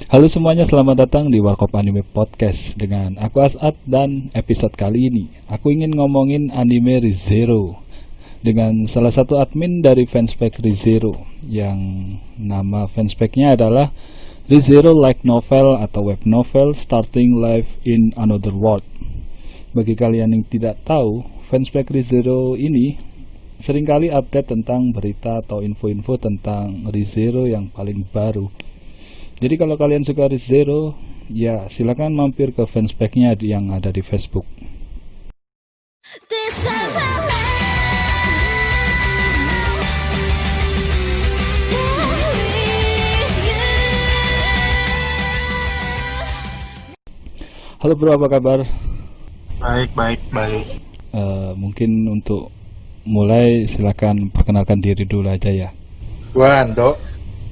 Halo semuanya, selamat datang di Warkop Anime Podcast dengan aku Asad, dan episode kali ini aku ingin ngomongin anime Re:Zero dengan salah satu admin dari fanspage Re:Zero yang nama fanspage-nya adalah Re:Zero Light Novel atau web novel starting life in another world. Bagi kalian yang tidak tahu, fanspage Re:Zero ini seringkali update tentang berita atau info-info tentang Re:Zero yang paling baru. Jadi kalau kalian suka Re:Zero, ya silakan mampir ke fanspage-nya yang ada di Facebook. Halo bro, apa kabar? Baik. Mungkin untuk mulai silakan perkenalkan diri dulu aja ya. Gua Ando.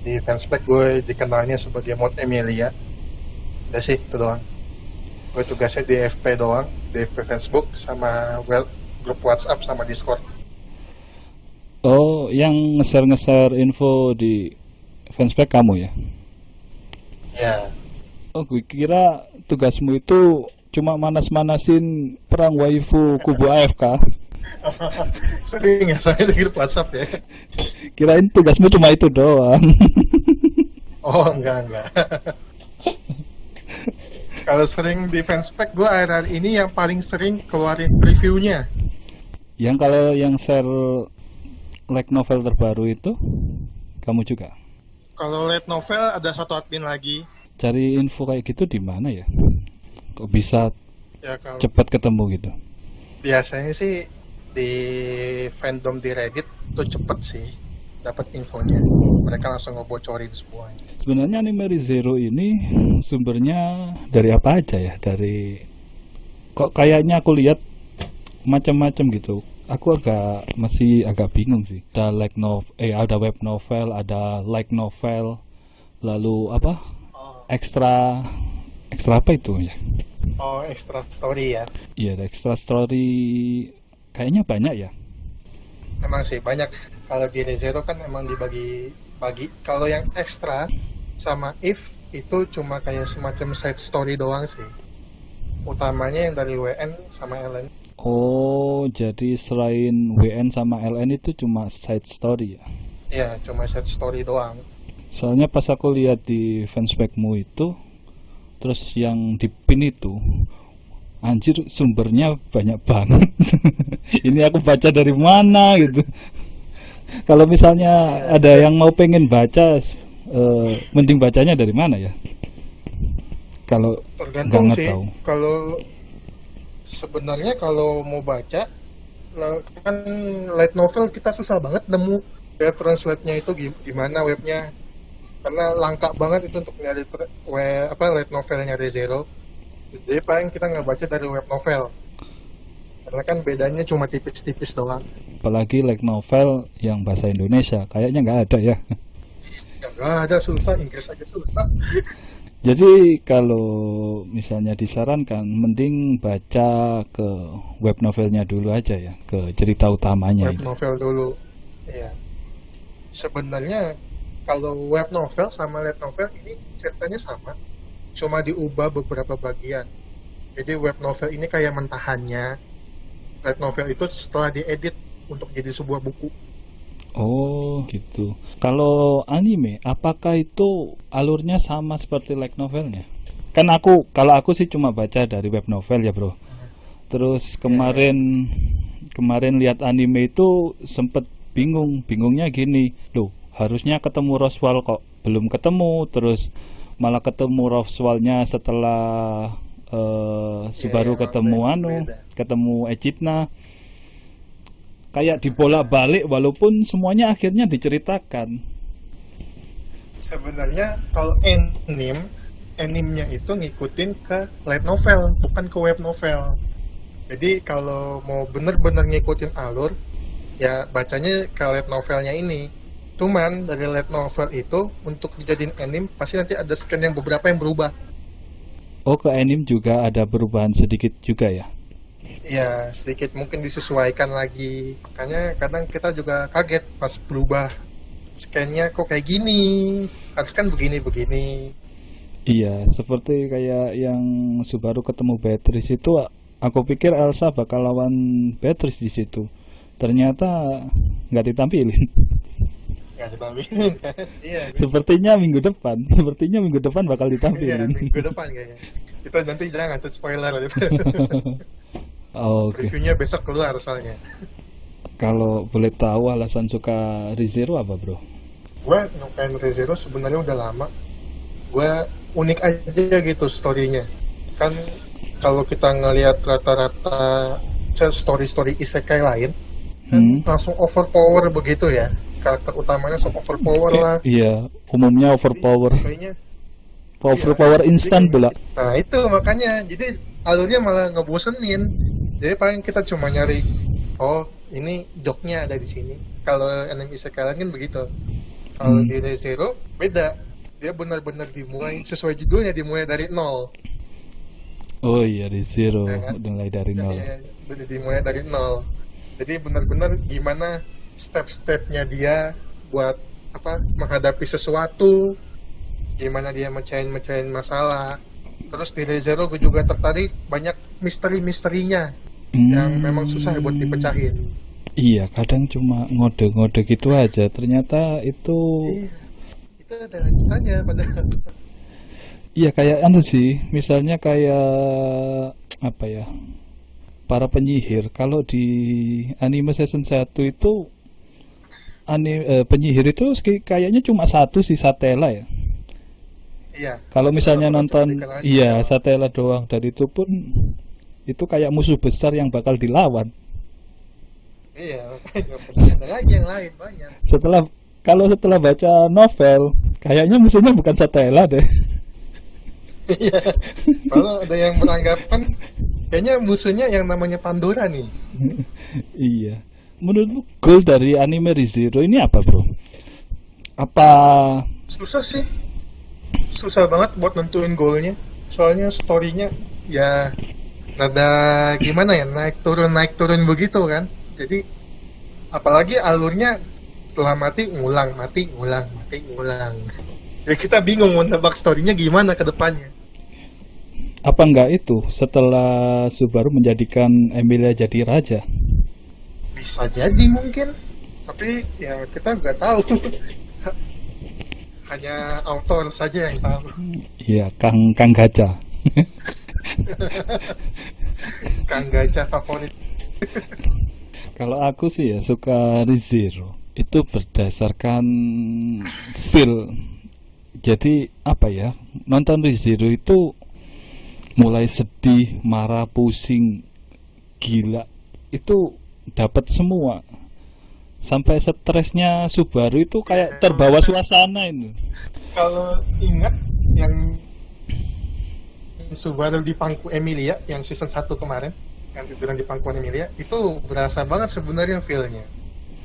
Di fanspage gue dikenalnya sebagai Mod Emilia. Udah sih, itu doang. Gue tugasnya di FP doang, di FP Facebook sama grup WhatsApp sama Discord. Oh, yang nge-share info di fanspage kamu ya? Ya. Oh, gue kira tugasmu itu cuma manas-manasin perang waifu kubu AFK. Sering ya, saya di grup WhatsApp ya. Kirain tugasmu cuma itu doang. Oh, enggak. Kalau sering di fanspage, gue akhir-akhir ini yang paling sering keluarin previewnya. Kalau yang share light novel terbaru itu, kamu juga? Kalau light novel ada satu admin lagi. Cari info kayak gitu di mana ya? Kok bisa Ya, kalau cepat ketemu gitu? biasanya sih di fandom di Reddit tuh cepet sih dapat infonya. Mereka langsung ngebocorin semuanya. Sebenarnya anime Re:Zero ini sumbernya dari apa aja ya? Kok kayaknya aku lihat macam-macam gitu. Aku masih agak bingung sih. Ada web novel, ada light novel, lalu apa? Ekstra apa itu ya? Oh, extra story ya. Iya, ada extra story. Kayaknya banyak ya. Emang sih banyak. Kalau di Re:Zero kan emang dibagi. Kalau yang ekstra sama if itu cuma kayak semacam side story doang sih. Utamanya yang dari WN sama LN. Oh, jadi selain WN sama LN itu cuma side story ya? Iya, cuma side story doang. Soalnya pas aku lihat di fanspage-mu itu, terus yang di pin itu, anjir sumbernya banyak banget. Ini aku baca dari mana gitu. Kalau misalnya ada yang mau pengen baca, mending bacanya dari mana ya? Kalau Tergantung nggak sih. tahu. Kalau sebenarnya kalau mau baca, kan light novel kita susah banget nemu ya translate-nya itu gimana webnya. Karena langka banget itu untuk nyari light novelnya Re:Zero. Jadi paling kita nggak baca dari web novel. Karena kan bedanya cuma tipis-tipis doang. Apalagi light novel yang bahasa Indonesia, kayaknya nggak ada ya. Ya nggak ada, susah, Inggris aja susah. Jadi kalau misalnya disarankan, mending baca ke web novelnya dulu aja ya, ke cerita utamanya Web itu. novel dulu. Iya. Sebenarnya kalau web novel sama light novel ini ceritanya sama, cuma diubah beberapa bagian. Jadi web novel ini kayak mentahannya, light novel itu setelah diedit untuk jadi sebuah buku. Oh gitu. Kalau anime, apakah itu alurnya sama seperti light novelnya? Kan kalau aku sih cuma baca dari web novel ya bro. Terus kemarin lihat anime itu sempet bingungnya gini, loh harusnya ketemu Roswell kok belum ketemu, terus malah ketemu Roswellnya setelah Subaru ketemu Echidna. Kayak dibolak-balik walaupun semuanya akhirnya diceritakan. Sebenarnya kalau animenya itu ngikutin ke light novel, bukan ke web novel. Jadi kalau mau bener-bener ngikutin alur, ya bacanya ke light novelnya ini. Cuman dari light novel itu untuk dijadiin anime pasti nanti ada scan yang beberapa yang berubah. Oh, ke anime juga ada perubahan sedikit juga ya? Ya sedikit mungkin disesuaikan lagi. Makanya kadang kita juga kaget pas berubah scan-nya kok kayak gini. Harus kan begini. Iya, seperti kayak yang Subaru ketemu Beatrice itu, aku pikir Elsa bakal lawan Beatrice di situ. Ternyata nggak ditampilin. Nggak ditampilin. Iya, Sepertinya minggu depan bakal iya, ditampilin. minggu depan kayaknya. Kita nanti jangan tuh spoiler gitu. Oke. Reviewnya besok keluar soalnya. Kalau boleh tahu alasan suka ReZero apa, bro? Gue nyukain ReZero sebenarnya udah lama. Gue unik aja gitu storynya. Kan kalau kita ngelihat rata-rata story-story isekai lain, kan Hmm. langsung overpower begitu ya. Karakter utamanya langsung overpower lah. Iya, umumnya Jadi overpower. kayaknya Overpower jadi instan pula. nah itu makanya jadi alurnya malah ngebosenin. Jadi paling kita cuma nyari, oh ini joknya ada di sini. Kalau anime isekai lain kan begitu. Kalau Hmm. di ReZero beda. Dia benar-benar dimulai sesuai judulnya, dimulai dari nol. Oh iya, ReZero Ya kan? mulai dari Ya, nol. ya, dimulai dari nol. Jadi benar-benar gimana step-stepnya dia buat apa menghadapi sesuatu, gimana dia mecahin masalah. Terus di ReZero gue juga tertarik banyak misteri-misterinya yang memang susah buat dipecahin. Iya, kadang cuma ngode-ngode gitu aja. Ternyata itu, Iya, itu ada lanjutannya padahal. iya kayak anu sih. Misalnya kayak apa ya? Para penyihir. Kalau di anime season 1 itu penyihir itu kayaknya cuma satu sih, Satella ya. Iya. Kalau misalnya Satu nonton, cuplikan aja. iya Satella doang, dan itu pun itu kayak musuh besar yang bakal dilawan. Iya, makanya pasti ada lagi yang lain banyak. Setelah baca novel, kayaknya musuhnya bukan Satella deh. Iya. Kalau ada yang beranggapan kayaknya musuhnya yang namanya Pandora nih. Iya. Menurutmu goal dari anime ReZero ini apa, bro? Apa Susah sih. Susah banget buat nentuin goalnya. Soalnya storynya ya rada gimana ya, naik turun begitu kan. Jadi apalagi alurnya setelah mati ngulang. Ya kita bingung mau nebak storynya gimana ke depannya. apa enggak itu setelah Subaru menjadikan Emilia jadi raja? Bisa jadi mungkin, tapi ya kita nggak tahu. Hanya autor saja yang tahu. Iya, Kang Gacha. Kang Gacha favorit. Kalau aku sih ya suka ReZero itu berdasarkan feel. Jadi apa ya, nonton ReZero itu mulai sedih, marah, pusing, gila itu dapat semua. Sampai stresnya Subaru itu kayak terbawa suasana itu. Kalau ingat yang Subaru di pangku Emilia yang season 1 kemarin, yang tiduran di pangkuan Emilia, itu berasa banget sebenarnya feel-nya.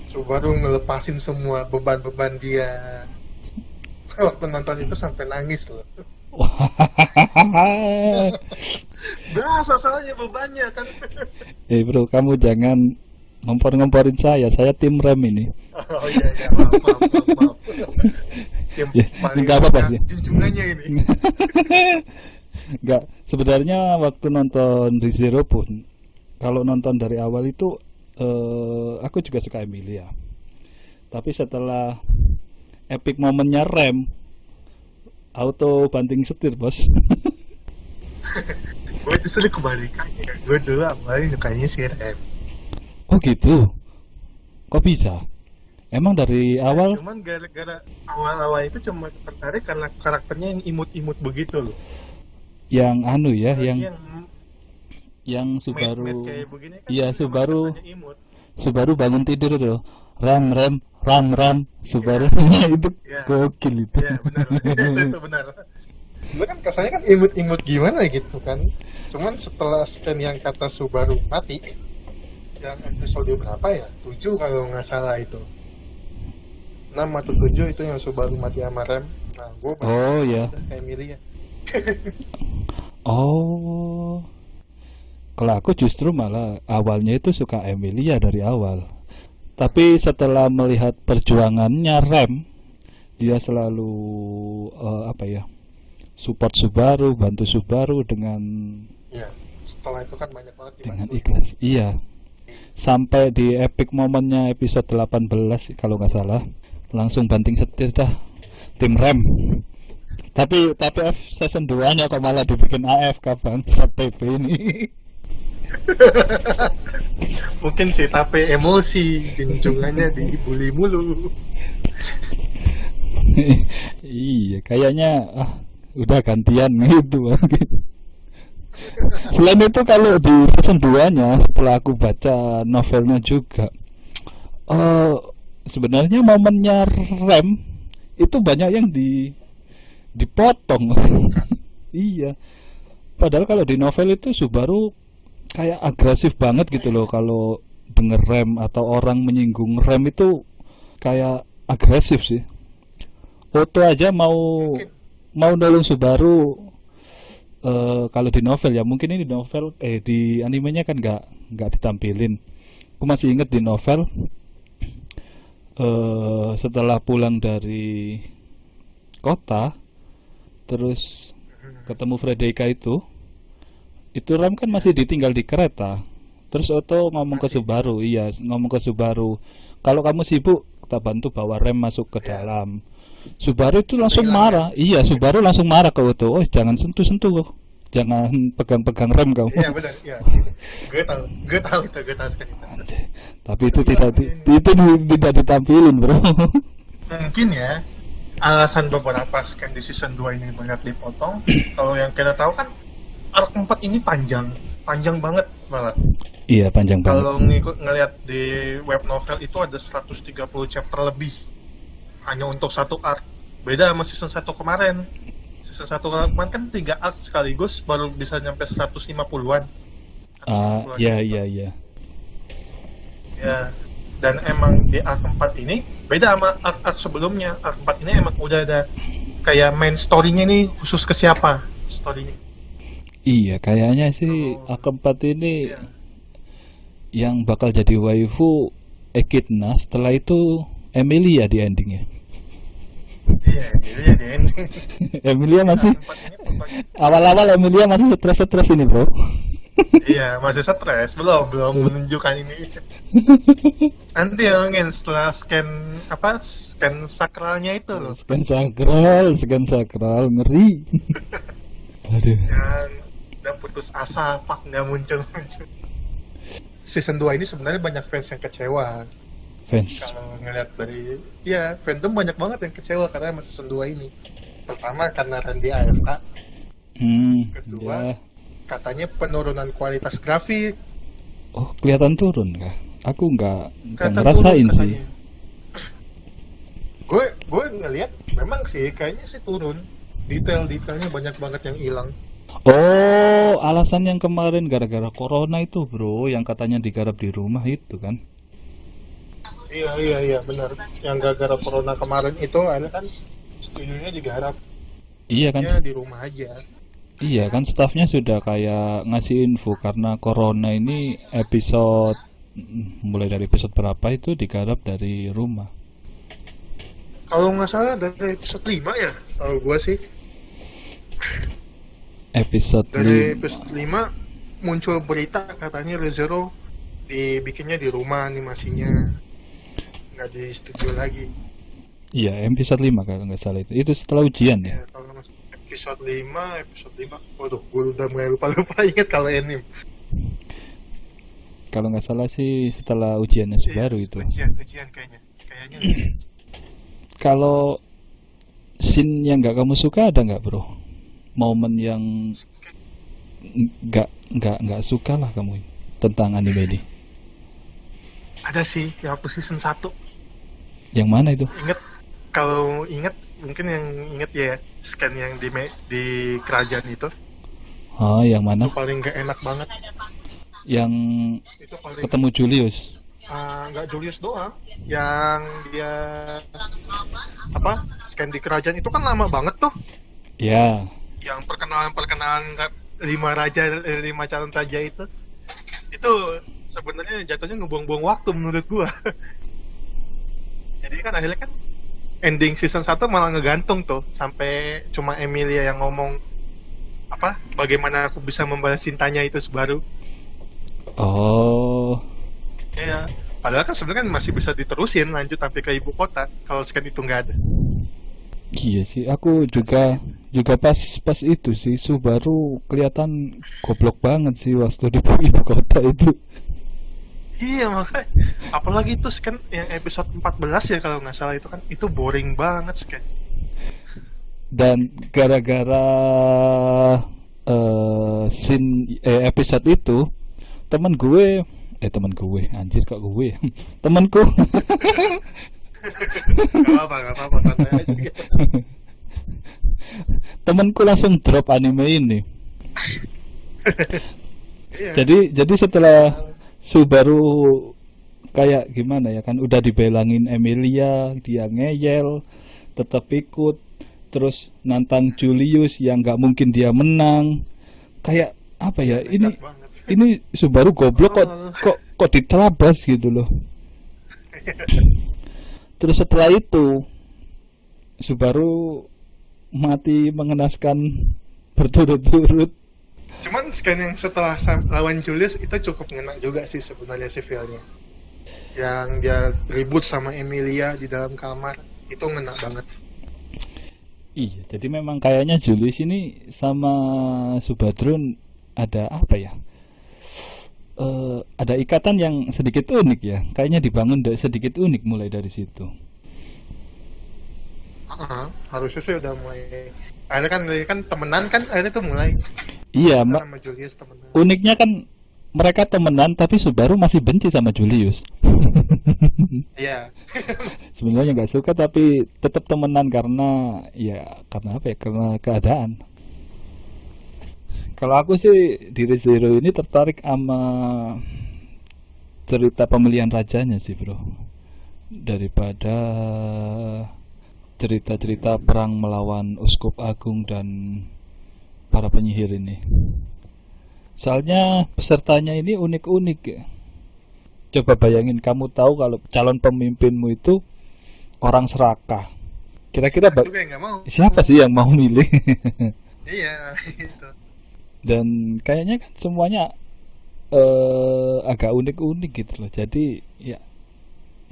Subaru ngelepasin semua beban-beban dia. Waktu nonton itu sampai nangis loh. Berasa soalnya bebannya kan. Bro, kamu jangan ngompor-ngomporin saya tim rem ini. Oh iya, maaf. Yang Ya, paling nggak apa-apa sih. junjungannya ini. Enggak, sebenarnya waktu nonton ReZero pun, kalau nonton dari awal itu aku juga suka Emilia. Tapi setelah epic momennya rem, auto banting setir, bos. Gue justru kebalikannya. Gue dulu awalnya sukanya si Rem. Oh gitu, kok bisa? Emang dari awal Cuman gara-gara awal-awal itu cuma tertarik karena karakternya yang imut-imut begitu loh. yang anu ya, Apalagi yang Subaru, made kayak begini kan iya emang Subaru rasanya imut. Subaru bangun tidur itu, ram Subaru itu Ya, gokil itu. ya benar. Itu benar. Dulu kan kesannya kan imut-imut gimana gitu kan. Cuman setelah scan yang kata Subaru mati, yang episode berapa ya? 7 kalau nggak salah itu. 6 atau 7 itu yang Subaru mati sama Rem. Nah, gue Oh ya, kayak Emilia. oh. Kalau aku justru malah awalnya itu suka Emilia dari awal. Tapi setelah melihat perjuangannya Rem, dia selalu apa ya, support Subaru, bantu Subaru dengan Iya. Setelah itu kan banyak banget dengan dibantu. ikhlas. Iya. Sampai di epic momennya episode 18 kalau nggak salah, langsung banting setir dah tim rem. Tapi season 2-nya kok malah dibikin AFK bangsat TP ini. Mungkin si Tape emosi, junjungannya dibully mulu. Iya, kayaknya udah gantian gitu. Selain itu kalau di season 2-nya setelah aku baca novelnya juga, sebenarnya momennya rem itu banyak yang dipotong. Iya. Padahal kalau di novel itu Subaru kayak agresif banget gitu loh, kalau denger rem atau orang menyinggung rem itu kayak agresif sih. Otto aja mau nolong Subaru. Kalau di novel ya, mungkin ini di novel di animenya kan nggak ditampilin. Aku masih inget di novel, setelah pulang dari kota terus ketemu Frederica itu Ram kan masih ditinggal di kereta. Terus Otto ngomong ke Subaru, iya ngomong ke Subaru, kalau kamu sibuk kita bantu bawa rem masuk ke dalam. Subaru itu langsung marah. Iya, Subaru langsung marah ke Otto. Oh, jangan sentuh-sentuh. Jangan pegang-pegang rem kamu. Iya benar, iya. Gue tahu sekali. Tapi itu tidak ditampilin, Bro. Mungkin ya alasan beberapa scan di season 2 ini banyak dipotong. Kalau yang kita tahu kan arc 4 ini panjang banget malah. Iya, panjang banget. Kalau ngelihat di web novel itu ada 130 chapter lebih hanya untuk satu arc. Beda sama season 1 kemarin. Season 1 kemarin kan 3 arc sekaligus baru bisa nyampe 150-an. Iya. Ya, dan emang di arc 4 ini beda sama arc sebelumnya. Arc 4 ini emang udah ada kayak main story-nya nih khusus ke siapa story-nya. Iya, kayaknya sih arc 4 ini yang bakal jadi waifu Echidna, setelah itu Emilia di endingnya. Iya, Emilia di ending. Emilia masih awal-awal Emilia masih stres ini, Bro. Iya, masih stres, belum menunjukkan ini. Nanti mungkin setelah scan sakralnya itu loh. Scan sakral ngeri. Aduh. Dan udah putus asa, pak nggak muncul. Season 2 ini sebenarnya banyak fans yang kecewa. Kalau ngeliat dari fandom banyak banget yang kecewa karena sama season 2 ini. Pertama karena Randy AFK. Kedua, katanya penurunan kualitas grafik. Oh, kelihatan turun kah? Aku nggak ngerasain sih. Gue ngeliat memang sih kayaknya sih turun. Detailnya banyak banget yang hilang. Oh, alasan yang kemarin gara-gara corona itu, Bro, yang katanya digarap di rumah itu kan? Iya benar. Yang gara-gara corona kemarin itu ada kan studionya digarap. Iya kan? Ya, di rumah aja. Iya kan, staffnya sudah kayak ngasih info karena corona ini episode mulai dari episode berapa itu digarap dari rumah. Kalau nggak salah dari episode 5 ya, kalau gue sih. Dari episode 5 muncul berita katanya ReZero dibikinnya di rumah animasinya, nggak di studio lagi. Iya, episode 5 kalau nggak salah itu. Itu setelah ujian ya? Kalau episode 5. Waduh, gue udah mulai lupa inget kalau anime. Kalau nggak salah sih setelah ujiannya Subaru itu. Ujian kayaknya. Kalau scene yang nggak kamu suka ada nggak, Bro? Momen yang nggak suka lah kamu tentang anime ini? Ada sih, yang waktu season 1. Yang mana itu? Kalau inget mungkin yang inget ya scan yang di kerajaan itu. Oh, yang mana? Itu paling nggak enak banget. Yang itu paling ketemu Julius. Nggak Julius doang, yang dia scan di kerajaan itu kan lama banget tuh. Ya. Yang perkenalan 5 calon raja itu sebenarnya jatuhnya ngebuang-buang waktu menurut gua. Jadi kan akhirnya kan ending season 1 malah ngegantung tuh sampai cuma Emilia yang ngomong apa bagaimana aku bisa membalas cintanya itu Subaru. Oh, Ya, padahal kan sebenarnya kan masih bisa diterusin lanjut sampai ke ibu kota kalau scan itu nggak ada. iya sih. Aku juga pas itu sih Subaru kelihatan goblok banget sih waktu di ibu kota itu. Iya makanya, apalagi itu scan yang episode 14 ya kalau nggak salah itu kan itu boring banget scan. Dan gara-gara episode itu temen gue anjir kok gue temenku Gak apa-apa, santai aja. temenku langsung drop anime ini. Iya. Jadi setelah Subaru kayak gimana ya kan udah dibelangin Emilia, dia ngeyel, tetap ikut, terus nantang Julius yang nggak mungkin dia menang. Kayak apa ya ini Nekat banget. ini Subaru goblok kok diterabas gitu loh. Terus setelah itu Subaru mati mengenaskan berturut-turut. Cuman scan yang setelah lawan Julius itu cukup ngena juga sih sebenarnya si feel-nya. Yang dia ribut sama Emilia di dalam kamar itu ngena banget. Iya, jadi memang kayaknya Julius ini sama Subadrun ada apa ya? Ada ikatan yang sedikit unik ya. Kayaknya dibangun sedikit unik mulai dari situ. Harusnya sih udah mulai. Akhirnya kan temenan kan akhirnya tuh mulai. Iya, Kan sama Julius temenan. uniknya kan mereka temenan tapi Subaru masih benci sama Julius. Iya. Sebenarnya nggak suka tapi tetap temenan karena apa ya? Karena keadaan. Kalau aku sih di Re:Zero ini tertarik sama cerita pemilihan rajanya sih bro, daripada cerita-cerita perang melawan Uskup Agung dan para penyihir ini. Soalnya pesertanya ini unik-unik ya. Coba bayangin kamu tahu kalau calon pemimpinmu itu orang serakah. Kira-kira Itu kayak nggak mau. siapa sih yang mau milih? Iya. Gitu. Dan kayaknya kan semuanya agak unik-unik gitu loh. Jadi ya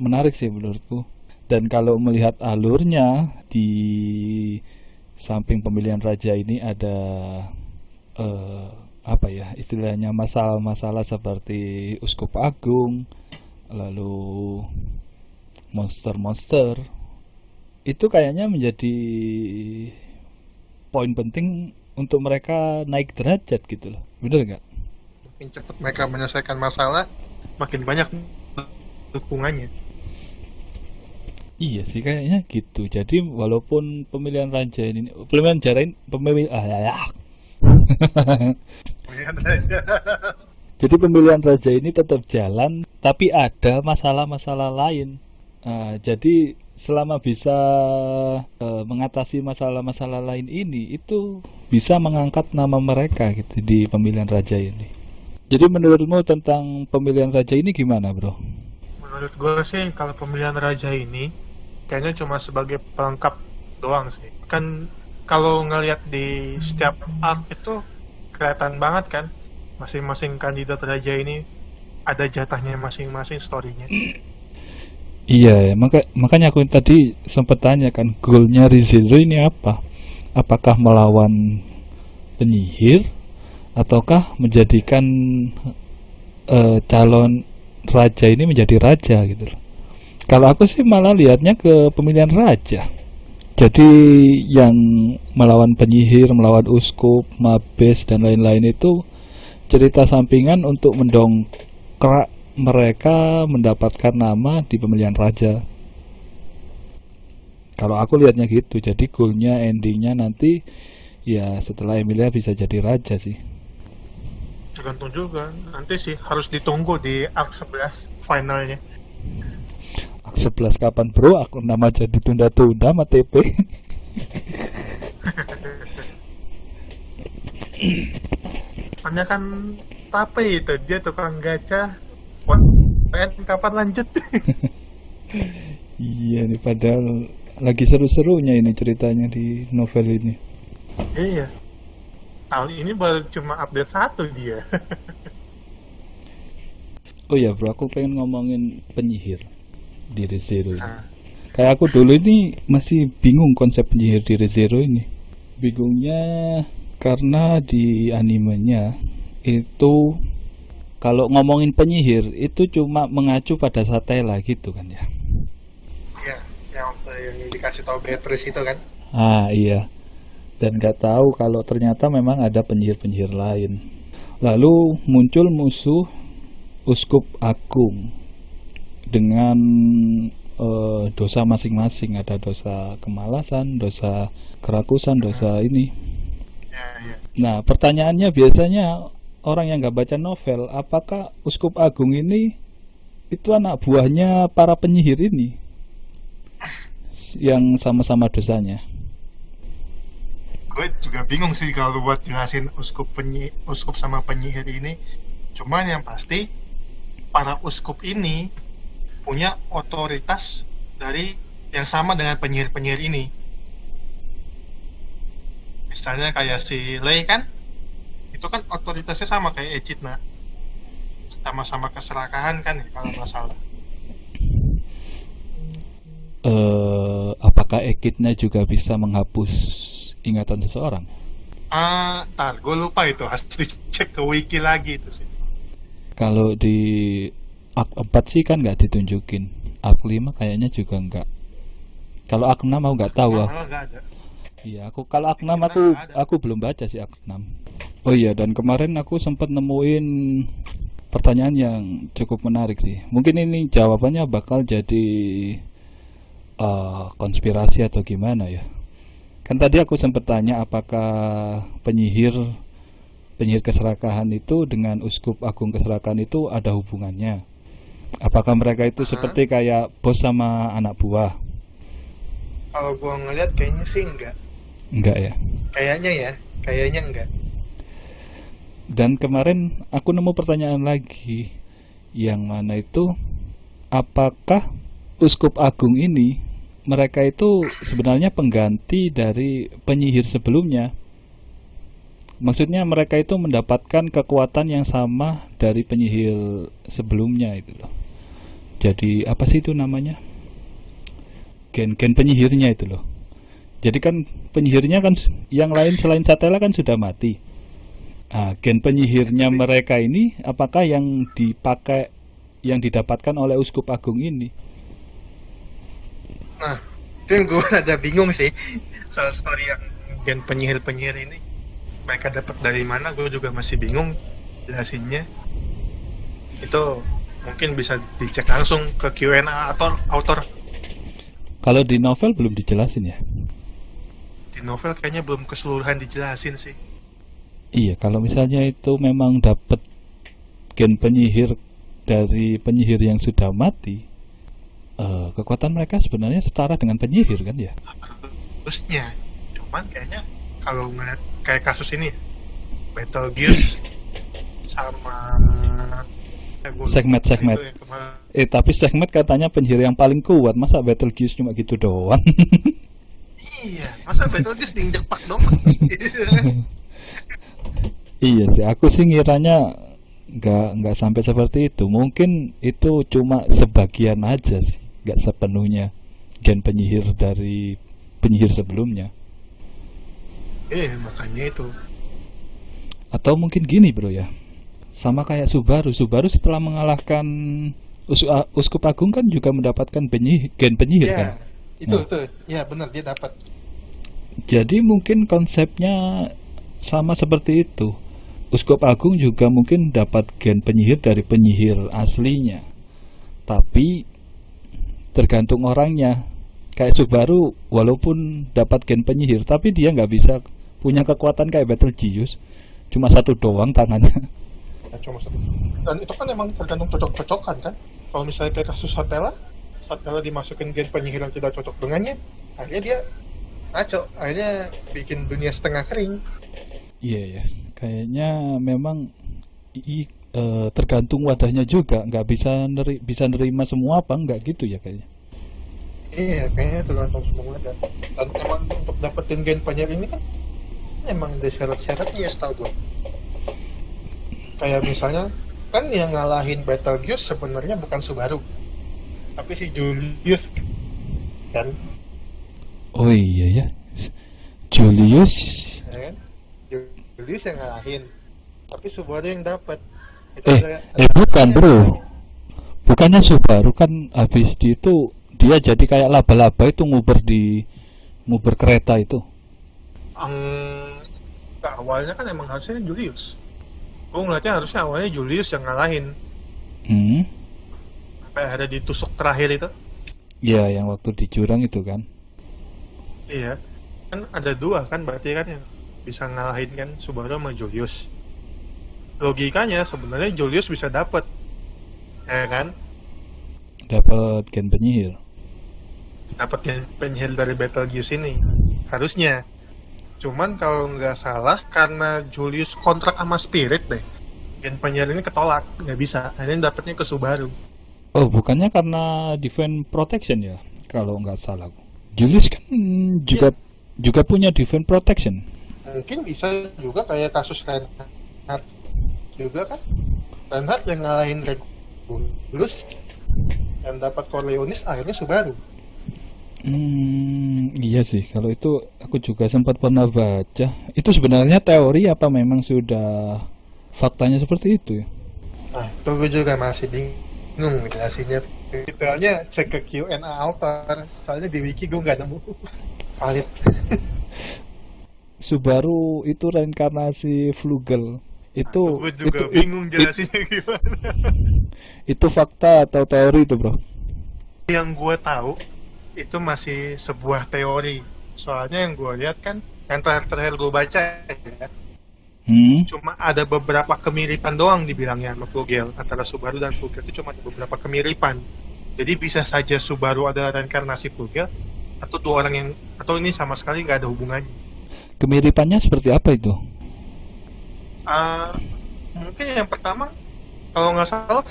menarik sih menurutku. Dan kalau melihat alurnya di samping pemilihan raja ini ada apa ya istilahnya masalah-masalah seperti Uskup Agung, lalu monster-monster, itu kayaknya menjadi poin penting untuk mereka naik derajat gitu loh, bener nggak? Makin cepat mereka menyelesaikan masalah, makin banyak dukungannya. Iya sih kayaknya gitu. Jadi walaupun pemilihan raja ini jadi pemilihan raja ini tetap jalan, tapi ada masalah-masalah lain. Jadi selama bisa mengatasi masalah-masalah lain ini, itu bisa mengangkat nama mereka gitu di pemilihan raja ini. Jadi menurutmu tentang pemilihan raja ini gimana, bro? Menurut gue sih kalau pemilihan raja ini kayaknya cuma sebagai pelengkap doang sih. Kan kalau ngelihat di setiap arc itu kelihatan banget kan masing-masing kandidat raja ini ada jatahnya masing-masing story-nya. Iya, makanya aku tadi sempat tanya kan, goalnya Re:Zero ini apa? Apakah melawan penyihir ataukah menjadikan calon raja ini menjadi raja gitu loh. Kalau aku sih malah lihatnya ke pemilihan raja. Jadi yang melawan penyihir, melawan uskup, mabes dan lain-lain itu cerita sampingan untuk mendongkrak mereka mendapatkan nama di pemilihan raja. Kalau aku lihatnya gitu. Jadi goalnya, endingnya nanti ya setelah Emilia bisa jadi raja sih. Tergantung juga nanti sih, harus ditunggu di arc 11 finalnya. Arc 11 kapan bro? Aku nama jadi tunda-tunda sama TP. Hanya kan tapi itu dia tukang gacha. Kapan lanjut? Iya nih, padahal lagi seru-serunya ini ceritanya di novel ini. Iya. Tahun ini baru cuma update 1 dia. Oh ya bro, aku pengen ngomongin penyihir di ReZero ini. Nah, Kayak aku dulu ini masih bingung konsep penyihir di ReZero ini. Bingungnya karena di animenya itu kalau ngomongin penyihir itu cuma mengacu pada Satella gitu kan ya. iya, yang waktu yang dikasih tahu Beatrice itu kan. Ah iya. Dan nggak tahu kalau ternyata memang ada penyihir-penyihir lain. Lalu muncul musuh Uskup Agung dengan dosa masing-masing. Ada dosa kemalasan, dosa kerakusan, dosa ini. Ya, iya. Nah pertanyaannya biasanya orang yang nggak baca novel, apakah Uskup Agung ini itu anak buahnya para penyihir ini yang sama-sama dosanya? Gue juga bingung sih kalau buat jelasin uskup sama penyihir ini. Cuman yang pasti para uskup ini punya otoritas dari yang sama dengan penyihir-penyihir ini. Misalnya kayak si Lei kan, itu kan otoritasnya sama kayak Echidna, sama-sama keserakahan kan ya, kalau nggak salah. Apakah Ekidnya juga bisa menghapus ingatan seseorang? Ntar gue lupa itu, harus dicek ke wiki lagi itu sih. Kalau di Arc 4 sih kan nggak ditunjukin. Arc 5 kayaknya juga nggak. Kalau Arc 6 aku nggak tahu. Malah nggak ada. Iya, kalau Arc 6 aku belum baca sih Arc 6. Oh iya, dan kemarin aku sempat nemuin pertanyaan yang cukup menarik sih. Mungkin ini jawabannya bakal jadi konspirasi atau gimana ya. Kan tadi aku sempat tanya apakah penyihir keserakahan itu dengan Uskup Agung keserakahan itu ada hubungannya. Apakah mereka itu seperti kayak bos sama anak buah? Kalau gua ngeliat kayaknya sih enggak. Enggak ya. Kayaknya enggak. Dan kemarin aku nemu pertanyaan lagi, yang mana itu apakah Uskup Agung ini mereka itu sebenarnya pengganti dari penyihir sebelumnya? Maksudnya mereka itu mendapatkan kekuatan yang sama dari penyihir sebelumnya itu loh. Jadi apa sih itu namanya? Gen-gen penyihirnya itu loh. Jadi kan penyihirnya kan yang lain selain Satella kan sudah mati. Nah, gen penyihirnya mereka ini apakah yang dipakai, yang didapatkan oleh Uskup Agung ini? Nah, itu yang gue ada bingung sih soal story yang gen penyihir-penyihir ini. Mereka dapat dari mana, gue juga masih bingung jelasinnya. Itu mungkin bisa dicek langsung ke Q&A atau author. Kalau di novel belum dijelasin ya? Di novel kayaknya belum keseluruhan dijelasin sih. Iya, kalau misalnya itu memang dapat gen penyihir dari penyihir yang sudah mati, kekuatan mereka sebenarnya setara dengan penyihir kan ya? Terusnya, cuman kayaknya kalau ngeliat kayak kasus ini, Battle Gears sama Segmet. Tapi Segmet katanya penyihir yang paling kuat, masa Battle Gears cuma gitu doang? Iya, masa Battle Gears diinjek pak dong? Iya sih, aku sih ngiranya nggak sampai seperti itu. Mungkin itu cuma sebagian aja sih, nggak sepenuhnya gen penyihir dari penyihir sebelumnya. Makanya itu. Atau mungkin gini bro ya, sama kayak Subaru setelah mengalahkan Uskup Agung kan juga mendapatkan gen penyihir Ya, kan. itu Nah, tuh, ya benar dia dapat. jadi mungkin konsepnya sama seperti itu. Uskup Agung juga mungkin dapat gen penyihir dari penyihir aslinya, tapi tergantung orangnya. Kayak Subaru walaupun dapat gen penyihir, tapi dia nggak bisa punya kekuatan kayak Betelgeuse, cuma satu doang tangannya. Ya, cuma satu. Dan itu kan emang tergantung cocok-cocokan kan. Kalau misalnya kayak kasus Satella dimasukin gen penyihir yang tidak cocok dengannya, akhirnya dia ngaco, akhirnya bikin dunia setengah kering. Iya ya, kayaknya memang tergantung wadahnya juga, nggak bisa bisa nerima semua apa nggak gitu ya kayaknya. Iya, kayaknya tergantung semua dan emang untuk dapetin gen penyiar ini kan emang ada syarat-syaratnya ya setahu gue. Kayak misalnya kan yang ngalahin Betelgeuse sebenarnya bukan Subaru, tapi si Julius kan, Oh iya ya, Julius. ya kan? Julius yang ngalahin, tapi Subaru yang dapat. Itu Eh, ada bukan alasannya. bro, bukannya Subaru kan habis di itu dia jadi kayak laba-laba itu nguber kereta itu. Nah, awalnya kan emang harusnya Julius. Gue ngeliatnya harusnya awalnya Julius yang ngalahin. Hmm, Sampai ada di tusuk terakhir itu. ya yang waktu di jurang itu kan. Iya. Kan ada dua kan berarti kan yang bisa ngalahin kan Subaru sama Julius. Logikanya sebenarnya Julius bisa dapat. Ya kan? Dapat gen penyihir. Dapat yang penyihir dari Betelgeuse ini. Harusnya. Cuman kalau nggak salah karena Julius kontrak sama Spirit deh. Gen penyihir ini ketolak, nggak bisa. Akhirnya dapatnya ke Subaru. Oh, bukannya karena defense protection ya? Kalau nggak salah. Julius kan juga punya defense protection. Mungkin bisa juga kayak kasus Reinhardt juga kan. Reinhardt yang ngalahin Regulus yang dapat Corleonis akhirnya Subaru. Iya sih. Kalau itu aku juga sempat pernah baca. Itu sebenarnya teori apa memang sudah faktanya seperti itu ya? Nah, itu gue juga masih bingung jelasinnya. Detailnya cek ke Q&A author, soalnya di wiki gue nggak nemu valid. Subaru itu reinkarnasi Flugel. Itu Gue juga bingung jelasinnya gimana. itu fakta atau teori itu, bro? Yang gue tahu itu masih sebuah teori. Soalnya yang gue lihat kan, yang terakhir gue baca ya, cuma ada beberapa kemiripan doang dibilangnya sama Flugel. Antara Subaru dan Flugel itu cuma ada beberapa kemiripan. Jadi bisa saja Subaru ada reinkarnasi Flugel, atau dua orang yang, atau ini sama sekali nggak ada hubungannya. Kemiripannya seperti apa itu? Mungkin yang pertama, kalau nggak salah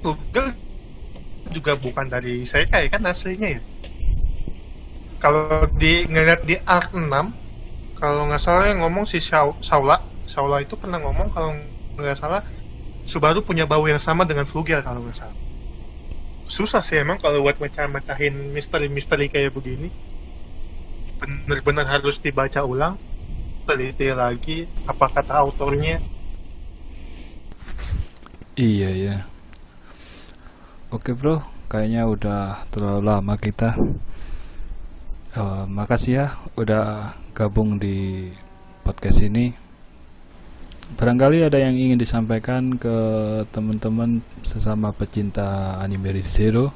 Flugel juga bukan dari Isekai kan aslinya ya. Kalau ngeliat di Arc 6, kalau nggak salah yang ngomong si Saula itu pernah ngomong kalau nggak salah Subaru punya bau yang sama dengan Flugel kalau nggak salah. Susah sih emang kalau buat mecahin misteri-misteri kayak begini. Benar-benar harus dibaca ulang, teliti lagi apa kata autornya. Iya ya. Oke bro, kayaknya udah terlalu lama kita. Makasih ya udah gabung di podcast ini. Barangkali ada yang ingin disampaikan ke teman-teman sesama pecinta anime Re:Zero.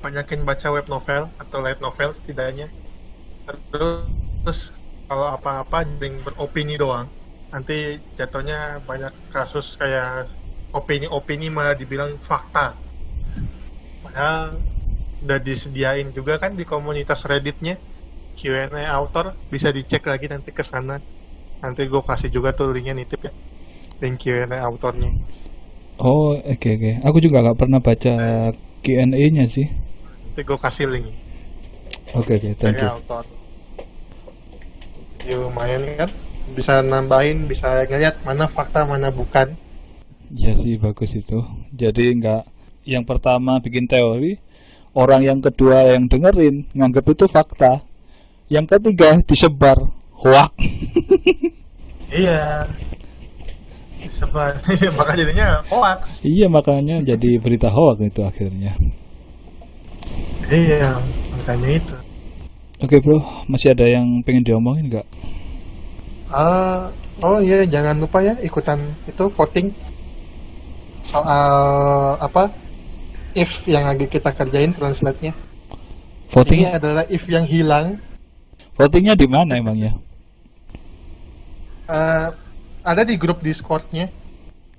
Banyakin baca web novel atau light novel setidaknya. Terus kalau apa-apa jangan beropini doang. Nanti jatuhnya banyak kasus kayak opini-opini malah dibilang fakta. Padahal udah disediain juga kan di komunitas Redditnya Q&A author, bisa dicek lagi nanti ke sana. Nanti gue kasih juga tuh linknya, nitip ya, link Q&A autornya. Oh oke. Aku juga nggak pernah baca Q&A-nya sih. Nanti gue kasih link Oke, thank dari you. autor. Ya lumayan kan, bisa nambahin, bisa ngeliat mana fakta mana bukan. Ya sih bagus itu. Jadi nggak yang pertama bikin teori, orang yang kedua yang dengerin nganggap itu fakta, yang ketiga disebar hoak. Iya, sebar. Maka jadinya hoax. Iya makanya jadi berita hoak itu akhirnya. Iya, makanya itu. Oke bro, masih ada yang pengen diomongin nggak? Oh iya, jangan lupa ya ikutan itu voting soal apa? If yang lagi kita kerjain translate-nya. Voting? Ini adalah if yang hilang. Votingnya di mana emangnya? Ada di grup Discord-nya.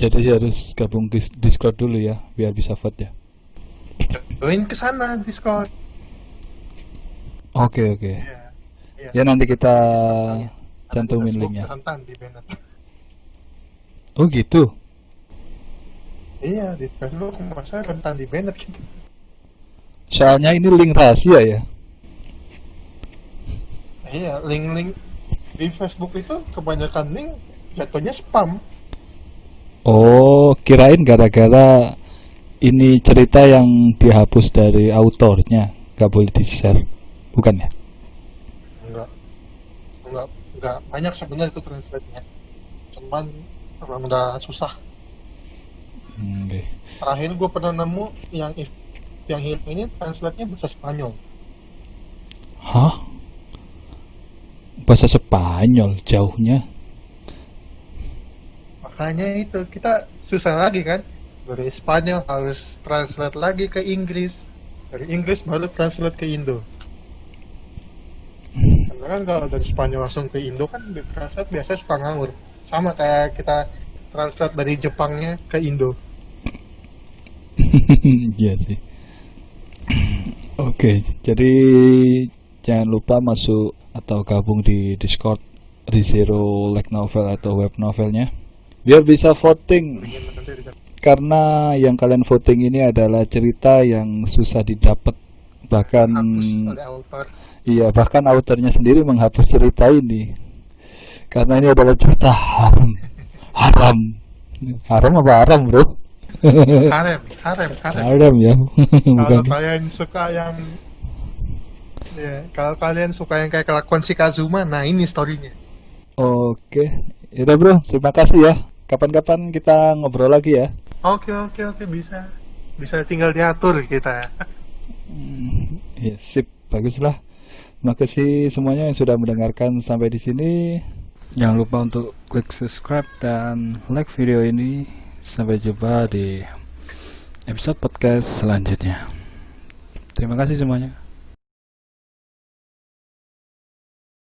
Jadi harus gabung Discord dulu ya, biar bisa vote ya. Join ke sana Discord. Oke. Iya. Ya nanti kita Discord-nya. cantumin Facebook linknya. rentan di Bennett. Oh gitu. Iya, di Facebook masa rentan di Bennett gitu. Soalnya ini link rahasia ya. Iya, link-link di Facebook itu kebanyakan link jatuhnya spam. Oh, kirain gara-gara ini cerita yang dihapus dari autornya, gak boleh di-share, bukan ya? Enggak, enggak banyak sebenarnya itu translate-nya. Cuman emang udah susah. Oke. Terakhir gue pernah nemu yang hilang ini translate-nya bahasa Spanyol. Hah? Bahasa Spanyol jauhnya? Makanya itu kita susah lagi kan. Dari Spanyol harus translate lagi ke Inggris. Dari Inggris baru translate ke Indo. Karena kan kalau dari Spanyol langsung ke Indo kan di translate biasanya suka ngawur. Sama kayak kita translate dari Jepangnya ke Indo. Iya sih. Oke, jadi jangan lupa masuk atau gabung di Discord ReZero Light Novel atau web novelnya biar bisa voting. Karena yang kalian voting ini adalah cerita yang susah didapat, bahkan Hapus oleh author. iya, bahkan autornya sendiri menghapus cerita ini karena ini adalah cerita haram. Haram apa haram, bro? Harem. Haram ya. Kalau Bukan. kalian suka yang kalau kalian suka yang kayak kelakuan si Kazuma, nah ini storynya. Oke, yaudah bro, terima kasih ya. Kapan-kapan kita ngobrol lagi ya. Oke, bisa tinggal diatur kita. Ya, sip, baguslah. Terima kasih semuanya yang sudah mendengarkan sampai di sini. Jangan lupa untuk klik subscribe dan like video ini. Sampai jumpa di episode podcast selanjutnya. Terima kasih semuanya.